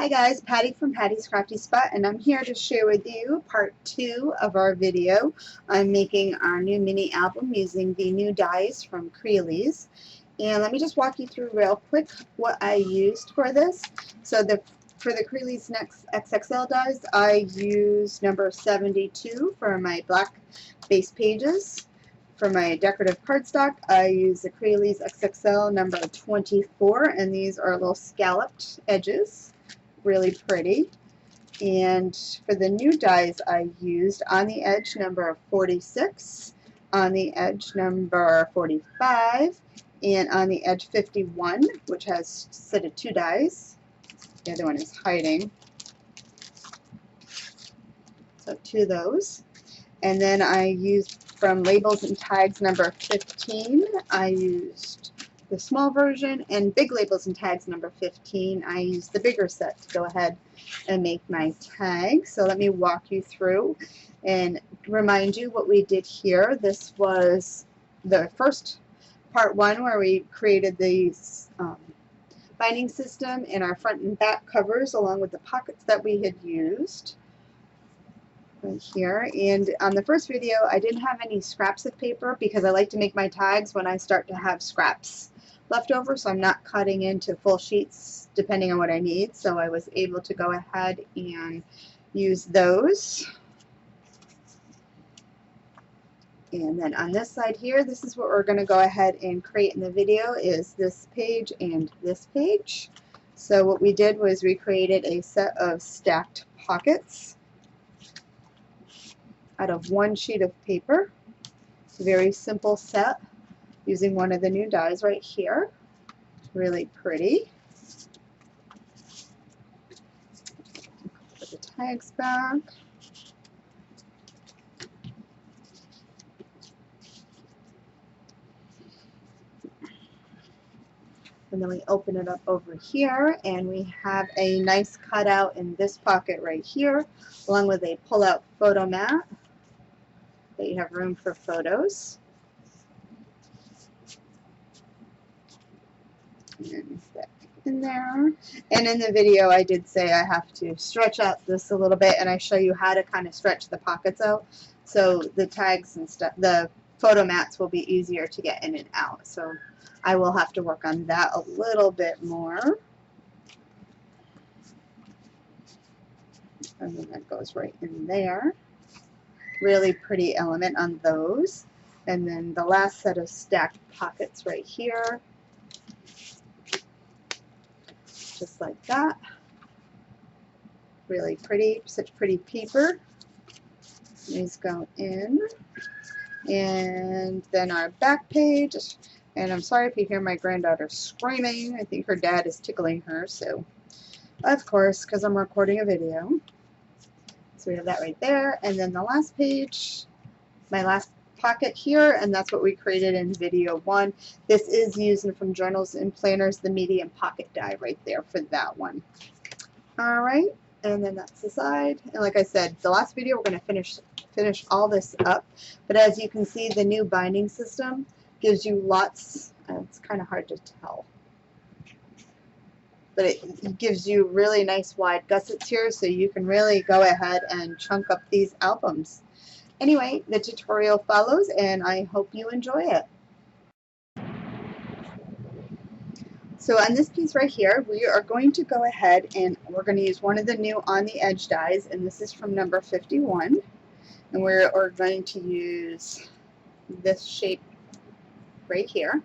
Hi guys, Patty from Patty's Crafty Spot, and I'm here to share with you part 2 of our video on making our new mini album using the new dies from Crealies. And let me just walk you through real quick what I used for this. So for the Crealies Next XXL dies, I used number 72 for my black base pages. For my decorative cardstock, I use the Crealies XXL number 24, and these are little scalloped edges. Really pretty. And for the new dies, I used on the edge number 46, on the edge number 45, and on the edge 51, which has a set of 2 dies. The other one is hiding. So 2 of those. And then I used from labels and tags number 15, I used the small version, and big labels and tags number 15, I used the bigger set to go ahead and make my tags. So let me walk you through and remind you what we did here. This was the first part 1 where we created these binding system in our front and back covers along with the pockets that we had used right here. And on the first video I didn't have any scraps of paper because I like to make my tags when I start to have scraps left over, so I'm not cutting into full sheets depending on what I need, so I was able to go ahead and use those. And then on this side here, this is what we're going to go ahead and create in the video, is this page and this page. So what we did was we created a set of stacked pockets out of 1 sheet of paper. It's a very simple set using one of the new dies right here. Really pretty. Put the tags back. And then we open it up over here, and we have a nice cutout in this pocket right here, along with a pull-out photo mat that you have room for photos. And that in there. And in the video I did say I have to stretch out this a little bit, and I show you how to kind of stretch the pockets out so the tags and stuff, the photo mats, will be easier to get in and out. So I will have to work on that a little bit more. And then that goes right in there. Really pretty element on those. And then the last set of stacked pockets right here. Just like that. Really pretty, such pretty paper. These go in. And then our back page, and I'm sorry if you hear my granddaughter screaming. I think her dad is tickling her, so of course, because I'm recording a video. So we have that right there. And then the last page, my last pocket here, and that's what we created in video 1. This is using from Journals and Planners, the medium pocket die right there for that one. Alright, and then that's the side. And like I said, the last video we're going to finish all this up. But as you can see, the new binding system gives you lots, it's kind of hard to tell, but it gives you really nice wide gussets here, so you can really go ahead and chunk up these albums. Anyway, the tutorial follows, and I hope you enjoy it. So on this piece right here, we are going to go ahead and we're going to use one of the new on the edge dies, and this is from number 51. And we're going to use this shape right here.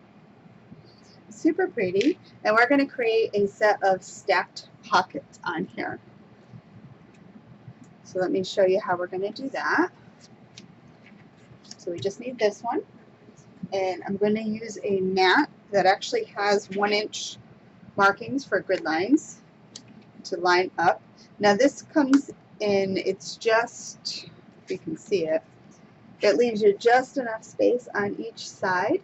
Super pretty. And we're going to create a set of stacked pockets on here. So let me show you how we're going to do that. So we just need this one, and I'm going to use a mat that actually has 1-inch markings for grid lines to line up. Now this comes in, it's just, if you can see it, it leaves you just enough space on each side.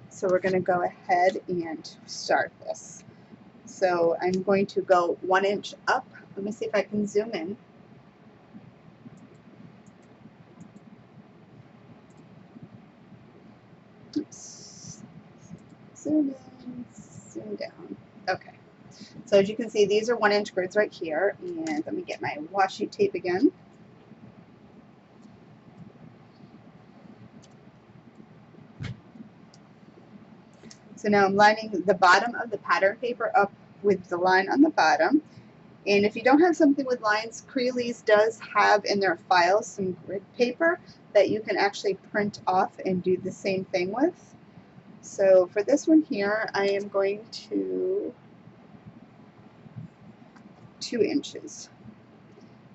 So we're going to go ahead and start this. So I'm going to go 1 inch up. Let me see if I can zoom in. Oops. Zoom in, zoom down. Okay. So as you can see, these are 1-inch grids right here, and let me get my washi tape again. So now I'm lining the bottom of the pattern paper up with the line on the bottom. And if you don't have something with lines, Crealies does have in their files some grid paper that you can actually print off and do the same thing with. So for this one here, I am going to 2 inches.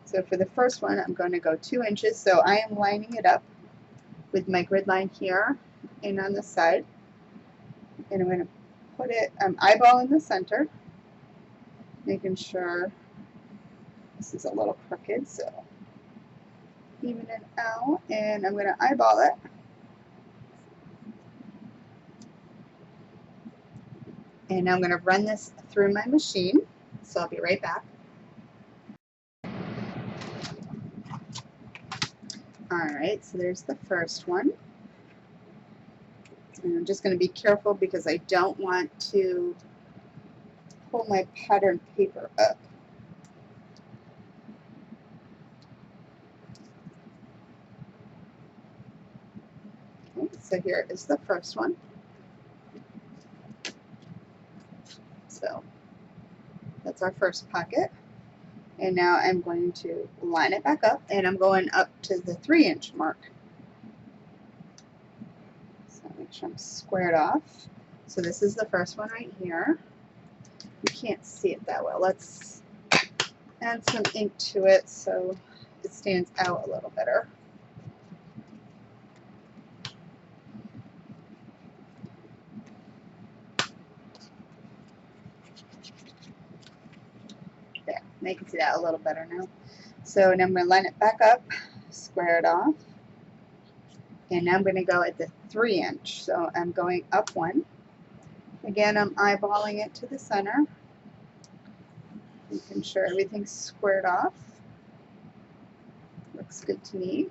So for the first one, I'm going to go 2 inches. So I am lining it up with my grid line here and on the side. And I'm going to put it, eyeball in the center, making sure this is a little crooked, so even it out, and I'm going to eyeball it. And now I'm going to run this through my machine, so I'll be right back. Alright, so there's the first one. And I'm just going to be careful because I don't want to pull my pattern paper up. Okay, so here is the first one. So that's our first pocket. And now I'm going to line it back up, and I'm going up to the 3-inch mark. So make sure I'm squared off. So this is the first one right here. You can't see it that well. Let's add some ink to it so it stands out a little better. There, now you can see that a little better now. So now I'm going to line it back up, square it off, and now I'm going to go at the 3-inch. So I'm going up 1. Again, I'm eyeballing it to the center, making sure everything's squared off. Looks good to me.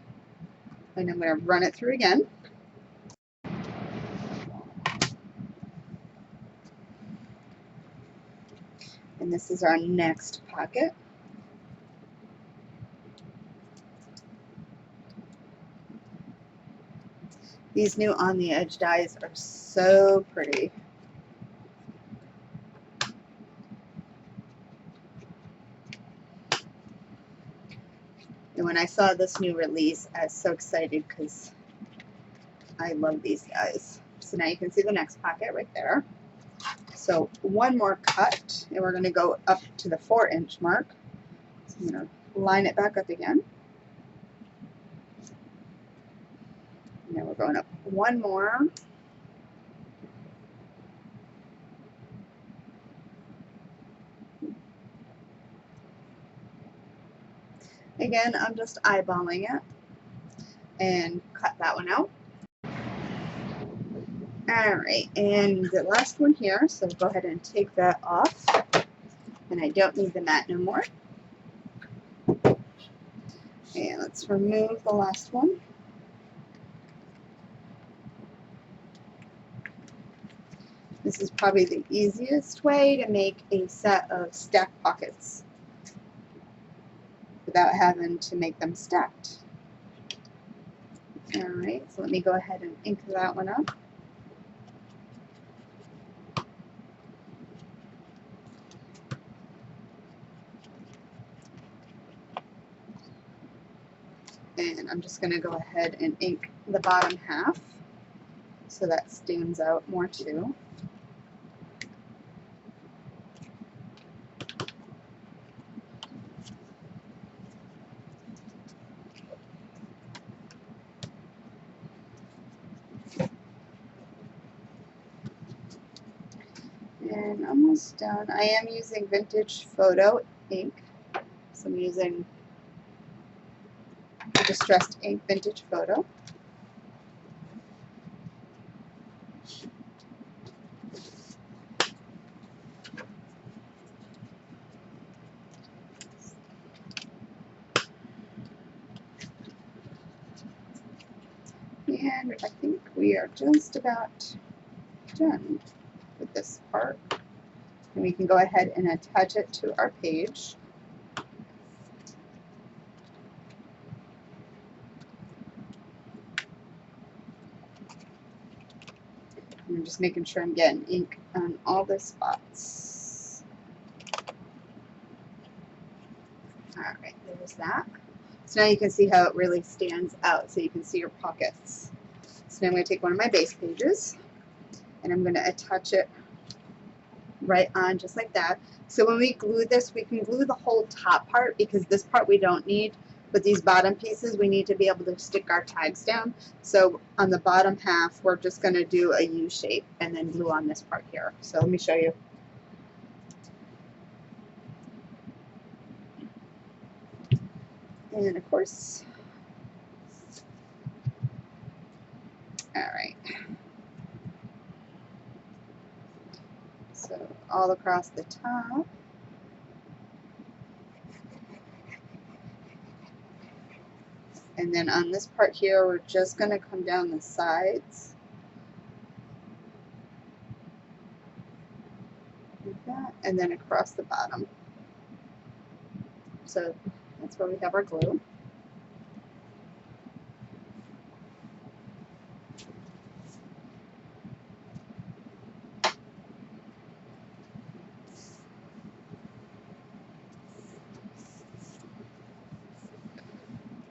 And I'm going to run it through again. And this is our next pocket. These new on the edge dies are so pretty. And when I saw this new release, I was so excited because I love these guys. So now you can see the next pocket right there. So one more cut, and we're going to go up to the 4-inch mark. So I'm going to line it back up again. And then we're going up one more. Again, I'm just eyeballing it and cut that one out. Alright, and the last one here, so go ahead and take that off. And I don't need the mat no more. And let's remove the last one. This is probably the easiest way to make a set of stack pockets without having to make them stacked. Alright, so let me go ahead and ink that one up. And I'm just going to go ahead and ink the bottom half so that stands out more too. And almost done. I am using Vintage Photo ink. So I'm using the Distressed Ink Vintage Photo. And I think we are just about done with this part. And we can go ahead and attach it to our page. I'm just making sure I'm getting ink on all the spots. Alright, there's that. So now you can see how it really stands out, so you can see your pockets. So now I'm going to take one of my base pages, and I'm going to attach it right on just like that. So when we glue this, we can glue the whole top part, because this part we don't need. But these bottom pieces, we need to be able to stick our tags down. So on the bottom half, we're just going to do a U shape and then glue on this part here. So let me show you. And of course, all right. So all across the top. And then on this part here, we're just going to come down the sides. Like that. And then across the bottom. So that's where we have our glue.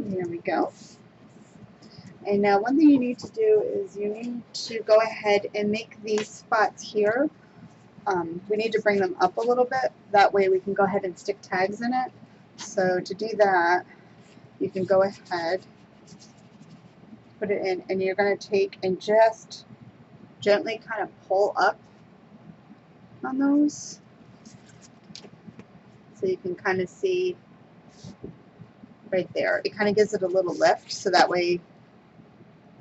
There we go. And now one thing you need to do is you need to go ahead and make these spots here. We need to bring them up a little bit. That way we can go ahead and stick tags in it. So to do that, you can go ahead, put it in, and you're going to take and just gently kind of pull up on those. So you can kind of see right there. It kind of gives it a little lift, so that way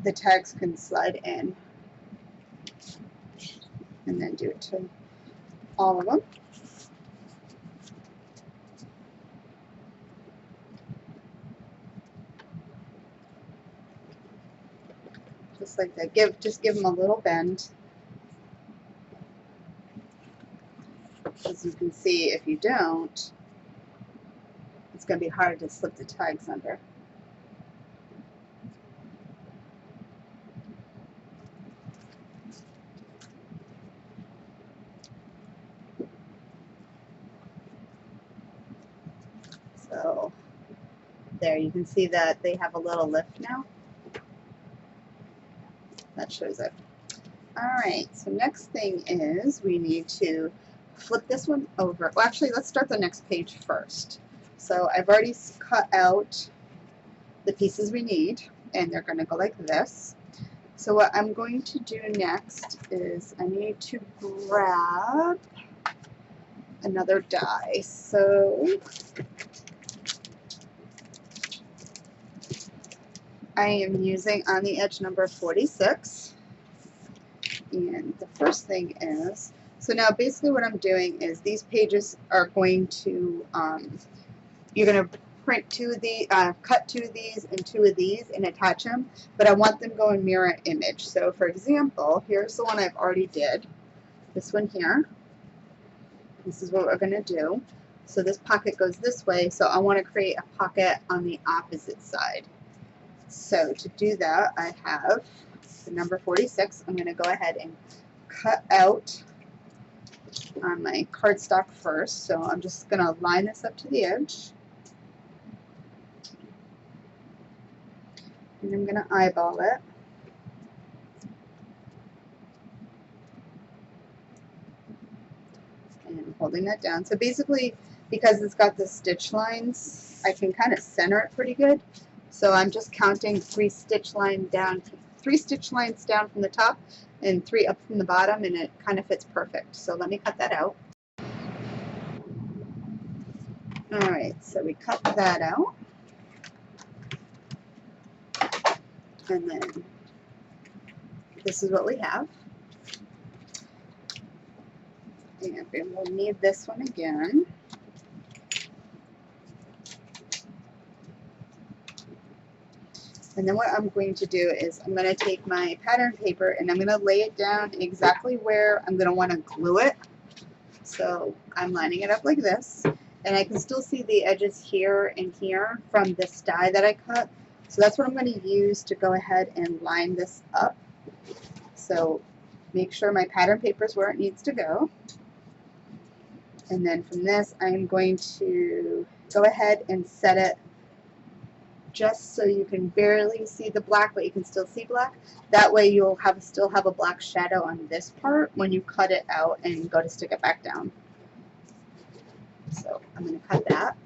the tags can slide in. And then do it to all of them. Just like that. Just give them a little bend. As you can see, if you don't, it's going to be hard to slip the tags under. So there, you can see that they have a little lift now. That shows it. Alright, so next thing is we need to flip this one over. Well, actually, let's start the next page first. So I've already cut out the pieces we need, and they're going to go like this. So what I'm going to do next is I need to grab another die. So I am using on the edge number 46. And the first thing is, so now basically what I'm doing is these pages are going to, you're going to print cut 2 of these and 2 of these and attach them, but I want them going mirror image. So for example, here's the one I've already did, this one here. This is what we're going to do. So this pocket goes this way, so I want to create a pocket on the opposite side. So to do that, I have the number 46. I'm going to go ahead and cut out on my cardstock first. So I'm just going to line this up to the edge. And I'm going to eyeball it. And I'm holding that down. So basically, because it's got the stitch lines, I can kind of center it pretty good. So I'm just counting 3 stitch lines down from the top and 3 up from the bottom, and it kind of fits perfect. So let me cut that out. Alright, so we cut that out. And then this is what we have. And we'll need this one again. And then what I'm going to do is I'm going to take my pattern paper and I'm going to lay it down exactly where I'm going to want to glue it. So I'm lining it up like this, and I can still see the edges here and here from this die that I cut. So that's what I'm going to use to go ahead and line this up. So make sure my pattern paper is where it needs to go. And then from this, I'm going to go ahead and set it just so you can barely see the black, but you can still see black. That way you'll still have a black shadow on this part when you cut it out and go to stick it back down. So I'm going to cut that.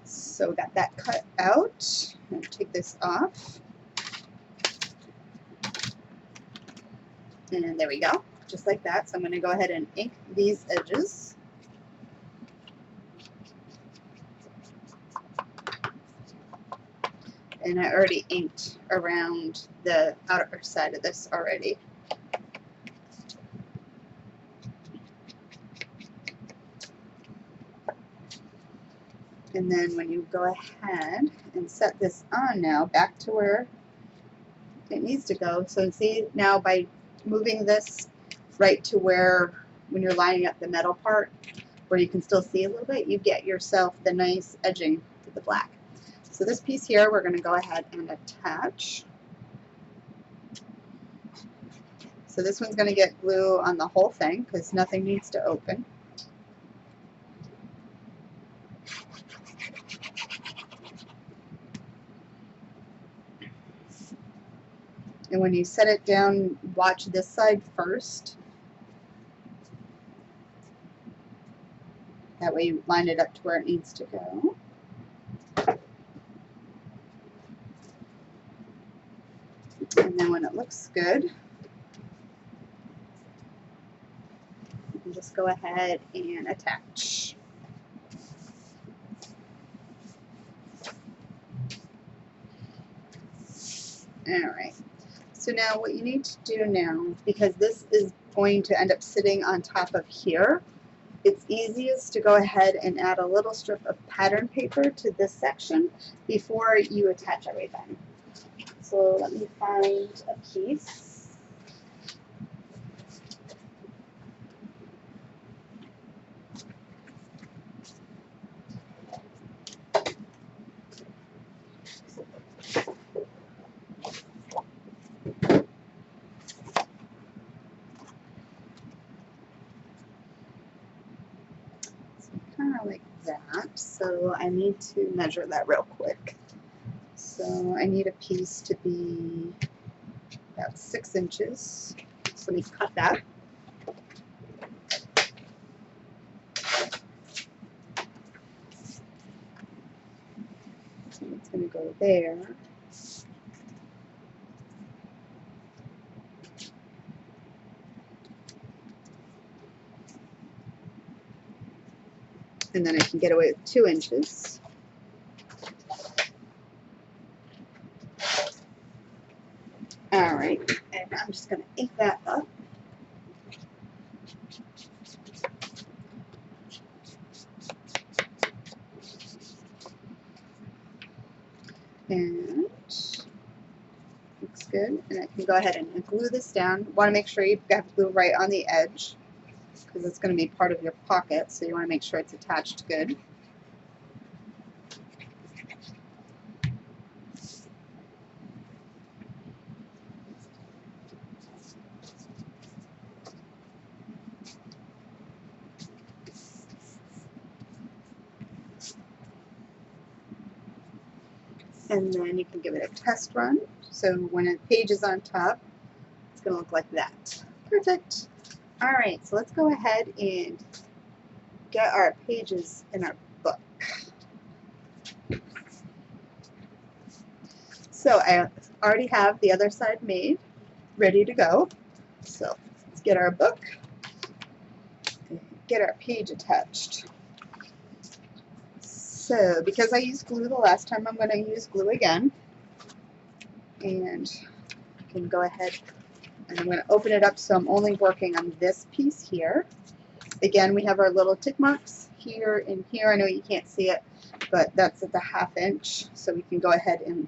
So got that cut out. I'm going to take this off. And there we go, just like that. So I'm going to go ahead and ink these edges. And I already inked around the outer side of this already. And then when you go ahead and set this on now, back to where it needs to go. So see now by moving this right to where, when you're lining up the metal part, where you can still see a little bit, you get yourself the nice edging to the black. So this piece here, we're going to go ahead and attach. So this one's going to get glue on the whole thing because nothing needs to open. And when you set it down, watch this side first. That way you line it up to where it needs to go. And then when it looks good, you can just go ahead and attach. Alright, so now what you need to do now, because this is going to end up sitting on top of here, it's easiest to go ahead and add a little strip of pattern paper to this section before you attach everything. So let me find a piece. Kind of like that. So I need to measure that real quick. So I need a piece to be about 6 inches. So let me cut that. So it's going to go there. And then I can get away with 2 inches. Alright, and I'm just going to ink that up. And looks good. And I can go ahead and glue this down. Want to make sure you have glue right on the edge, because it's going to be part of your pocket, so you want to make sure it's attached good. And then you can give it a test run. So when a page is on top, it's going to look like that. Perfect. Alright, so let's go ahead and get our pages in our book. So I already have the other side made, ready to go. So let's get our book and get our page attached. So because I used glue the last time, I'm going to use glue again. And I can go ahead and I'm going to open it up so I'm only working on this piece here. Again, we have our little tick marks here and here. I know you can't see it, but that's at the 1/2 inch. So we can go ahead and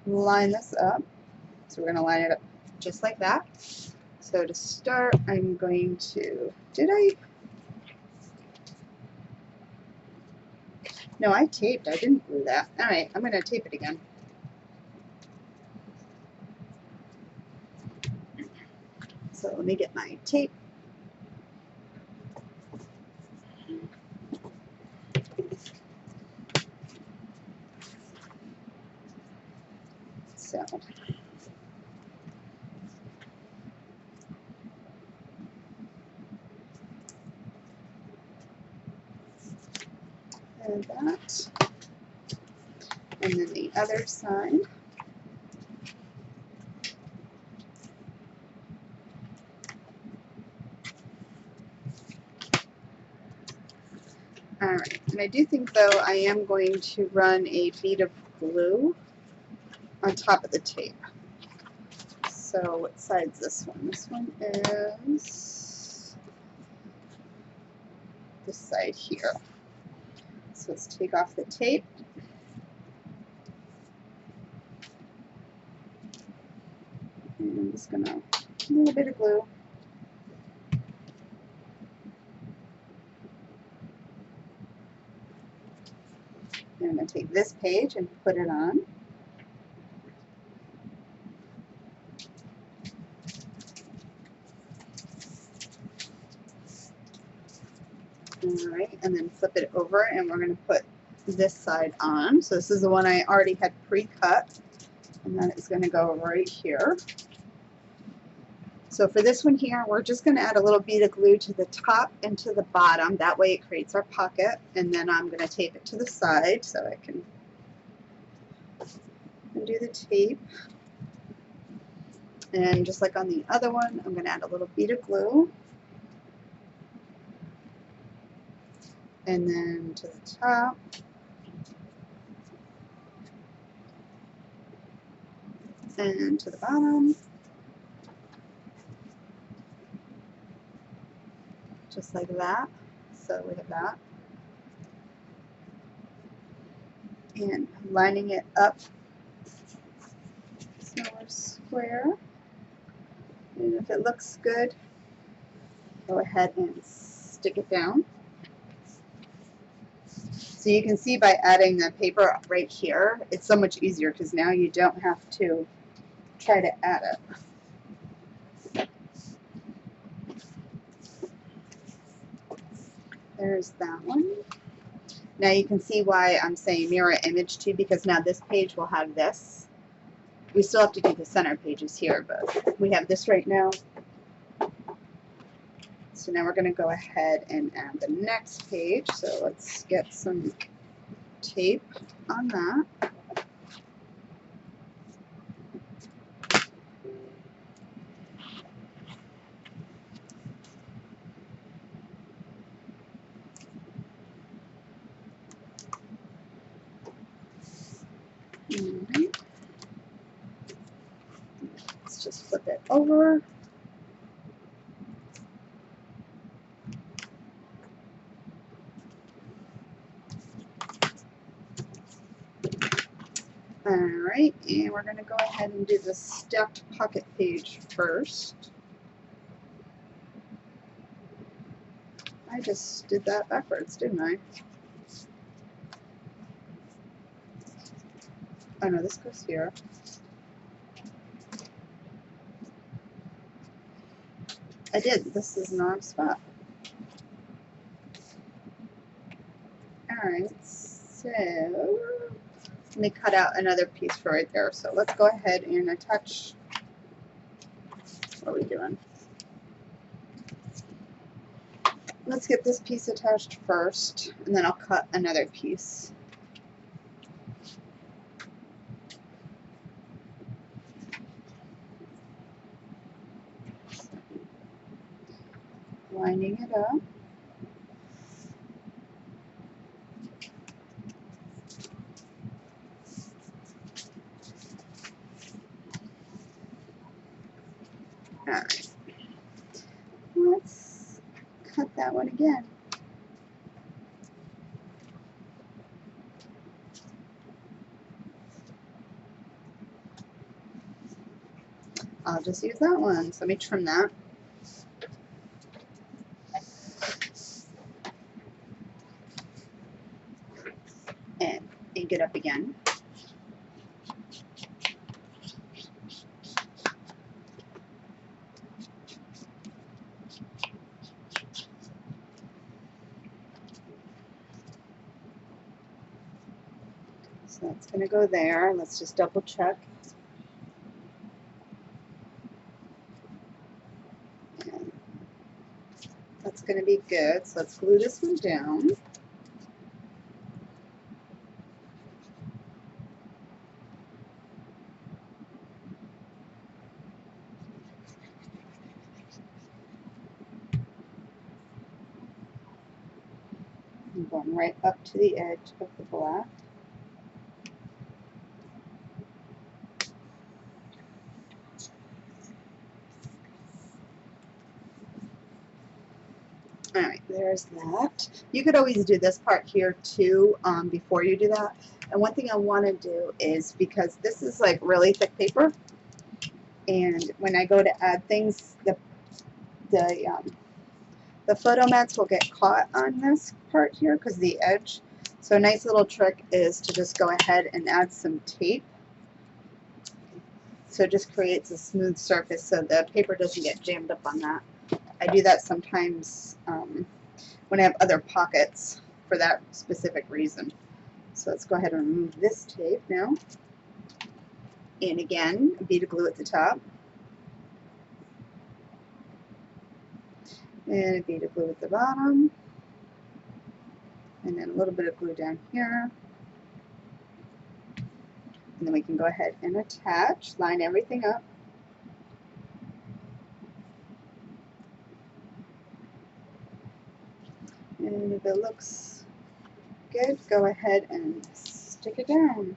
line this up. So we're going to line it up just like that. So So to start, I'm going to, no, I taped, I didn't glue that. All right, I'm going to tape it again. So let me get my tape. So and that, and then the other side. All right, and I do think though I am going to run a bead of glue on top of the tape. So what side's this one? This one is this side here. So let's take off the tape. And I'm just gonna, a little bit of glue. And I'm gonna take this page and put it on. All right, and then flip it over and we're gonna put this side on. So this is the one I already had pre-cut, and that is gonna go right here. So for this one here, we're just going to add a little bead of glue to the top and to the bottom. That way it creates our pocket. And then I'm going to tape it to the side so I can undo the tape. And just like on the other one, I'm going to add a little bead of glue. And then to the top. And to the bottom. Just like that. So we have that. And lining it up so we're square. And if it looks good, go ahead and stick it down. So you can see by adding the paper right here, it's so much easier because now you don't have to try to add it. There's that one. Now you can see why I'm saying mirror image too, because now this page will have this. We still have to do the center pages here, but we have this right now. So now we're going to go ahead and add the next page. So let's get some tape on that. Let's just flip it over. Alright, and we're going to go ahead and do the stacked pocket page first. I just did that backwards, didn't I? Oh no, this goes here. I did. This is not a spot. Alright, so let me cut out another piece for right there. So let's go ahead and attach. What are we doing? Let's get this piece attached first, and then I'll cut another piece. Lining it up. Alright. Let's cut that one again. I'll just use that one. So let me trim that. ink it up again. So that's going to go there. Let's just double check. And that's going to be good. So let's glue this one down. And going right up to the edge of the black. Alright, there's that. You could always do this part here too before you do that. And one thing I want to do is, because this is like really thick paper, and when I go to add things, the photo mats will get caught on this part here because of the edge. So a nice little trick is to just go ahead and add some tape. So it just creates a smooth surface so the paper doesn't get jammed up on that. I do that sometimes when I have other pockets for that specific reason. So let's go ahead and remove this tape now. And again, a bead of glue at the top. And a bead of glue at the bottom. And then a little bit of glue down here. And then we can go ahead and attach, line everything up. And if it looks good, go ahead and stick it down.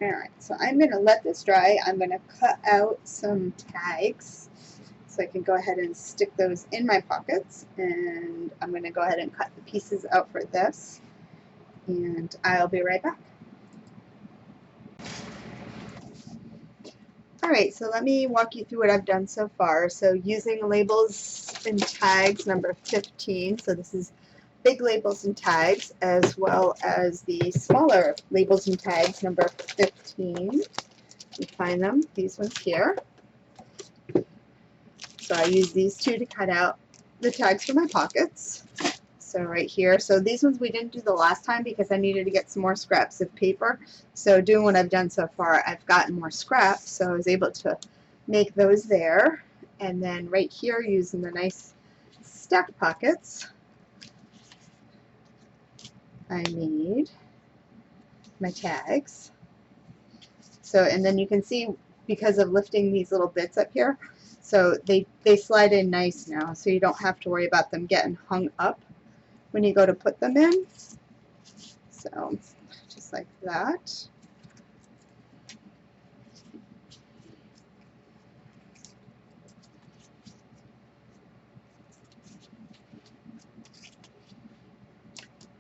Alright, so I'm going to let this dry. I'm going to cut out some tags so I can go ahead and stick those in my pockets. And I'm going to go ahead and cut the pieces out for this. And I'll be right back. Alright, so let me walk you through what I've done so far. So using labels and tags number 15, so this is big labels and tags, as well as the smaller labels and tags number 15. You find them, these ones here. So I use these two to cut out the tags for my pockets. So right here, so these ones we didn't do the last time because I needed to get some more scraps of paper. So doing what I've done so far, I've gotten more scraps, so I was able to make those there. And then right here, using the nice stacked pockets, I need my tags. So, and then you can see because of lifting these little bits up here, so they slide in nice now, so you don't have to worry about them getting hung up when you go to put them in. So just like that.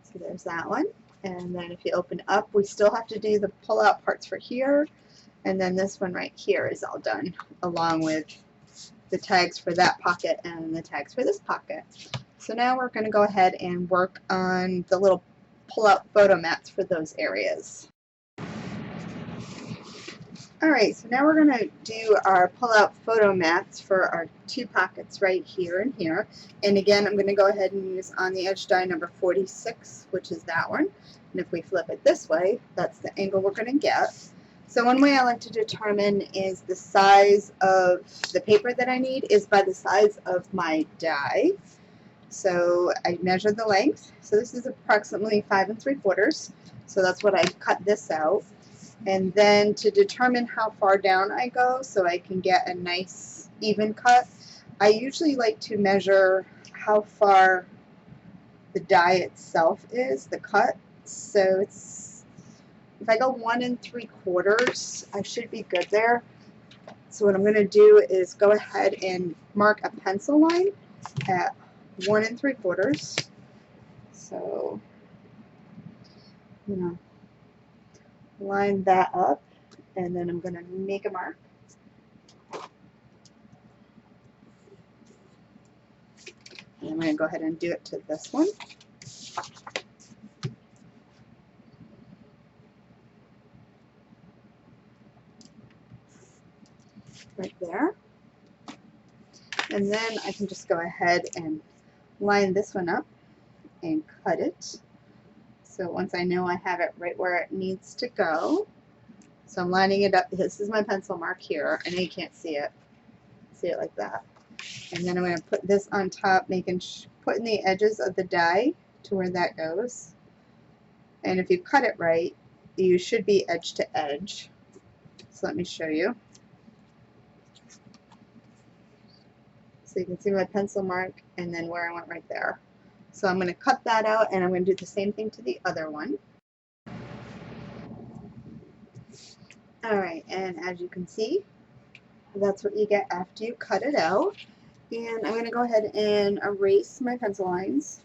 So there's that one. And then if you open up, we still have to do the pull out parts for here. And then this one right here is all done, along with the tags for that pocket and the tags for this pocket. So now we're going to go ahead and work on the little pull-out photo mats for those areas. Alright, so now we're going to do our pull-out photo mats for our two pockets right here and here. And again, I'm going to go ahead and use on the edge die number 46, which is that one. And if we flip it this way, that's the angle we're going to get. So one way I like to determine is the size of the paper that I need is by the size of my die. So I measure the length. So this is approximately 5 3/4. So that's what I cut this out. And then to determine how far down I go so I can get a nice even cut, I usually like to measure how far the die itself is, the cut. So it's, if I go 1 3/4, I should be good there. So what I'm going to do is go ahead and mark a pencil line at 1 3/4. So, line that up, and then I'm going to make a mark. And I'm going to go ahead and do it to this one. Right there. And then I can just go ahead and line this one up and cut it. So once I know I have it right where it needs to go, so I'm lining it up. This is my pencil mark here. I know you can't see it. See it like that. And then I'm going to put this on top, putting the edges of the die to where that goes. And if you cut it right, you should be edge to edge. So let me show you. So you can see my pencil mark and then where I went right there. So I'm going to cut that out and I'm going to do the same thing to the other one. Alright, and as you can see, that's what you get after you cut it out. And I'm going to go ahead and erase my pencil lines.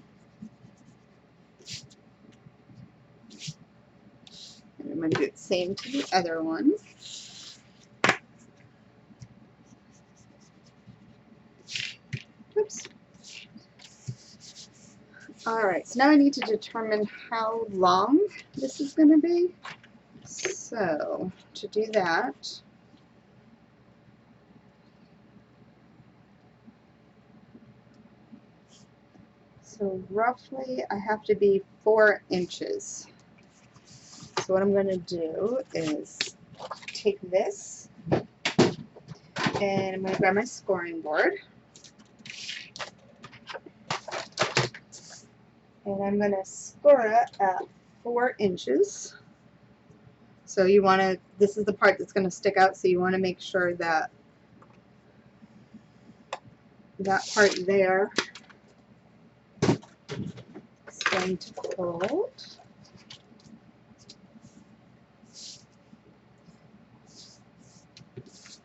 And I'm going to do the same to the other one. Oops. Alright, so now I need to determine how long this is going to be. So, to do that, so roughly I have to be 4 inches. So what I'm going to do is take this and I'm going to grab my scoring board. And I'm going to score it at 4 inches. So you want to, this is the part that's going to stick out, so you want to make sure that that part there is going to fold.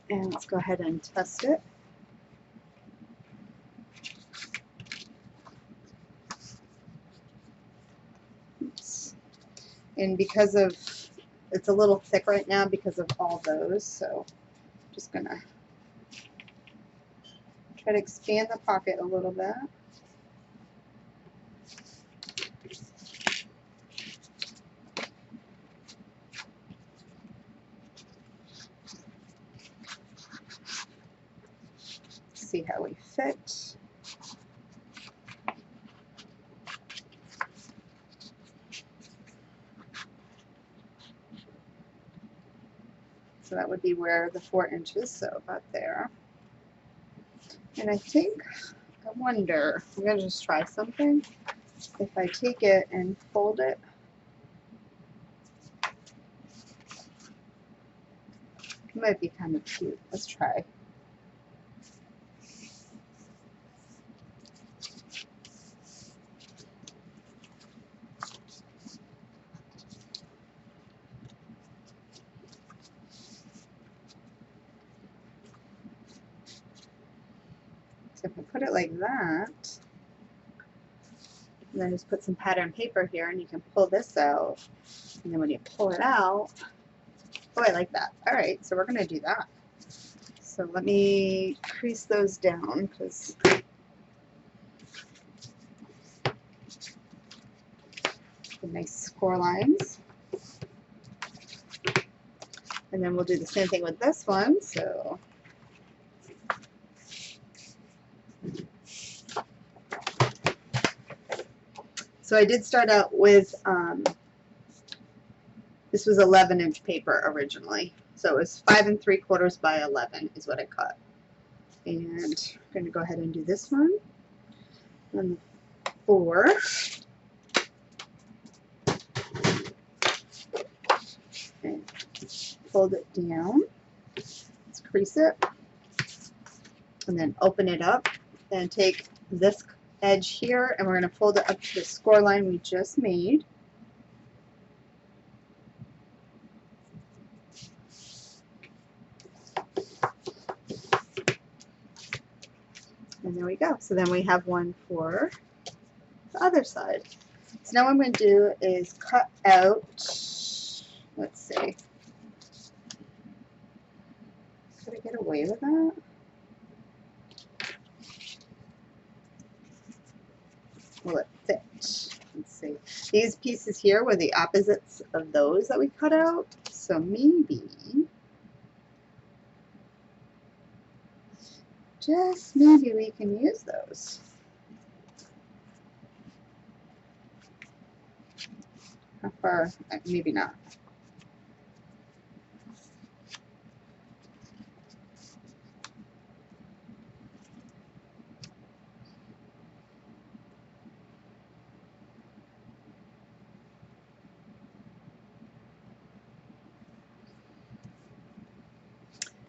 And let's go ahead and test it. Oops. And because of, it's a little thick right now because of all those, so I'm just going to try to expand the pocket a little bit. See how we fit. So that would be where the 4 inches, so about there. And I think, I wonder, I'm going to just try something. If I take it and fold it, it might be kind of cute. Let's try. So if I put it like that, and then just put some pattern paper here, and you can pull this out, and then when you pull it out, oh, I like that. All right, so we're going to do that. So let me crease those down, because the nice score lines. And then we'll do the same thing with this one. So I did start out with, this was 11-inch paper originally. So it was 5 3/4 by 11 is what I cut. And I'm going to go ahead and do this one. And 4. And fold it down. Let's crease it. And then open it up and take this edge here and we're going to fold it up to the score line we just made. And there we go. So then we have one for the other side. So now what I'm going to do is cut out, let's see, could I get away with that? These pieces here were the opposites of those that we cut out, so maybe, just maybe we can use those. How far? Maybe not.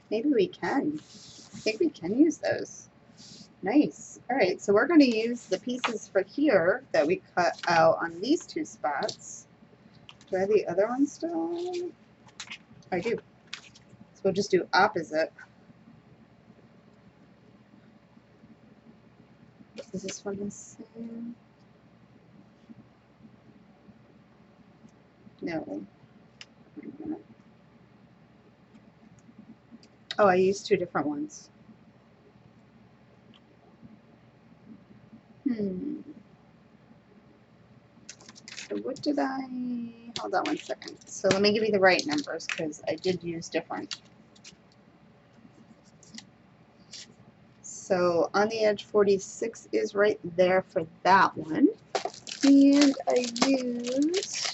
Maybe we can. I think we can use those. Nice. All right, so we're going to use the pieces for here that we cut out on these two spots. Do I have the other one still? I do. So we'll just do opposite. Is this one the same? No. Wait a minute. Oh, I used two different ones. So what did I, hold on one second. So let me give you the right numbers because I did use different. So on the edge 46 is right there for that one. And I used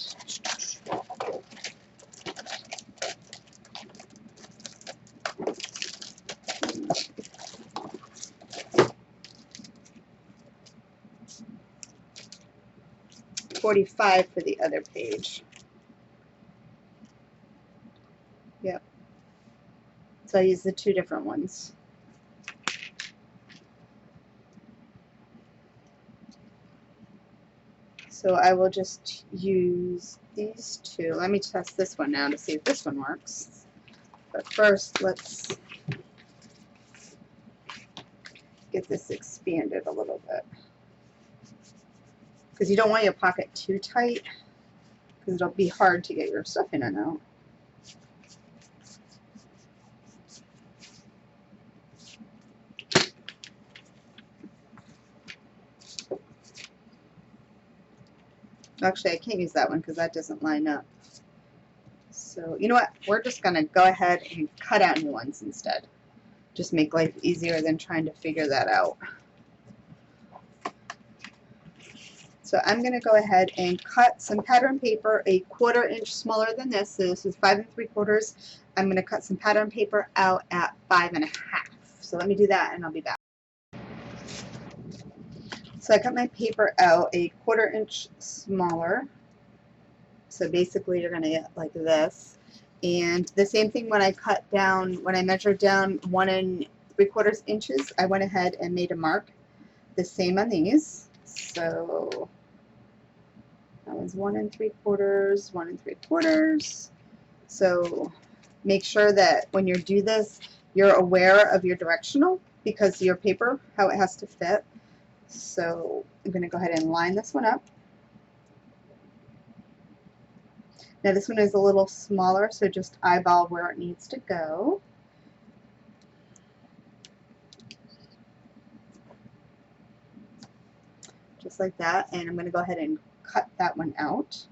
45 for the other page. Yep. So I used the two different ones. So I will just use these two. Let me test this one now to see if this one works. But first, let's get this expanded a little bit. Because you don't want your pocket too tight, because it'll be hard to get your stuff in and out. Actually, I can't use that one because that doesn't line up. So, you know what? We're just going to go ahead and cut out new ones instead. Just make life easier than trying to figure that out. So I'm going to go ahead and cut some pattern paper 1/4 inch smaller than this. So this is 5 3/4. I'm going to cut some pattern paper out at 5 1/2. So let me do that and I'll be back. So I cut my paper out 1/4 inch smaller. So basically you're going to get like this. And the same thing when I cut down, when I measured down 1 3/4 inches, I went ahead and made a mark. The same on these. So that was 1 3/4, 1 3/4. So make sure that when you do this, you're aware of your directional because your paper, how it has to fit. So I'm going to go ahead and line this one up. Now this one is a little smaller, so just eyeball where it needs to go. Just like that, and I'm going to go ahead and cut that one out.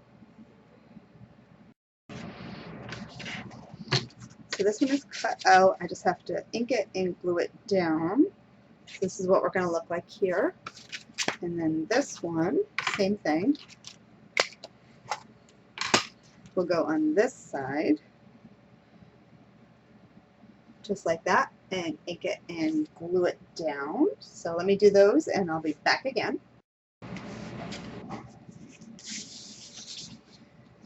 So this one is cut out. I just have to ink it and glue it down. So this is what we're going to look like here. And then this one, same thing. We'll go on this side, just like that, and ink it and glue it down. So let me do those and I'll be back again.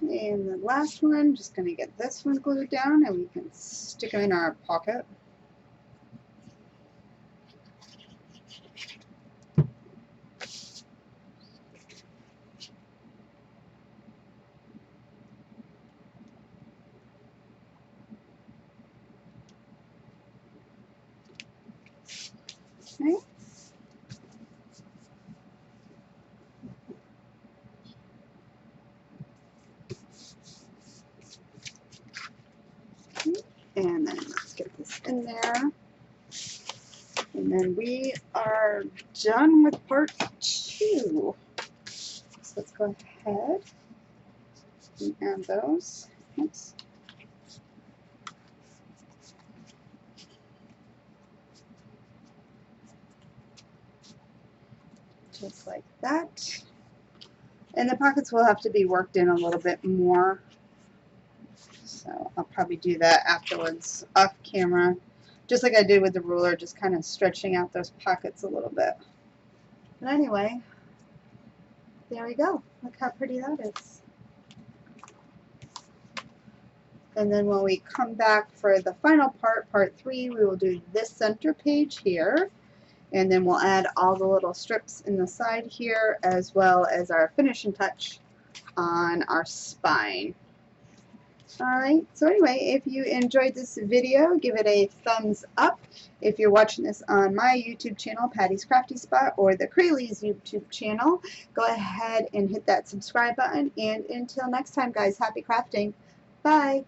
And the last one, just going to get this one glued down and we can stick them in our pocket. Okay. And then let's get this in there. And then we are done with part 2. So let's go ahead and add those. Oops. Just like that. And the pockets will have to be worked in a little bit more. So I'll probably do that afterwards off camera. Just like I did with the ruler, just kind of stretching out those pockets a little bit. But anyway, there we go. Look how pretty that is. And then when we come back for the final part, part 3, we will do this center page here. And then we'll add all the little strips in the side here, as well as our finishing touch on our spine. Alright, so anyway, if you enjoyed this video, give it a thumbs up. If you're watching this on my YouTube channel, Patty's Crafty Spot, or the Crealies YouTube channel, go ahead and hit that subscribe button. And until next time, guys, happy crafting. Bye!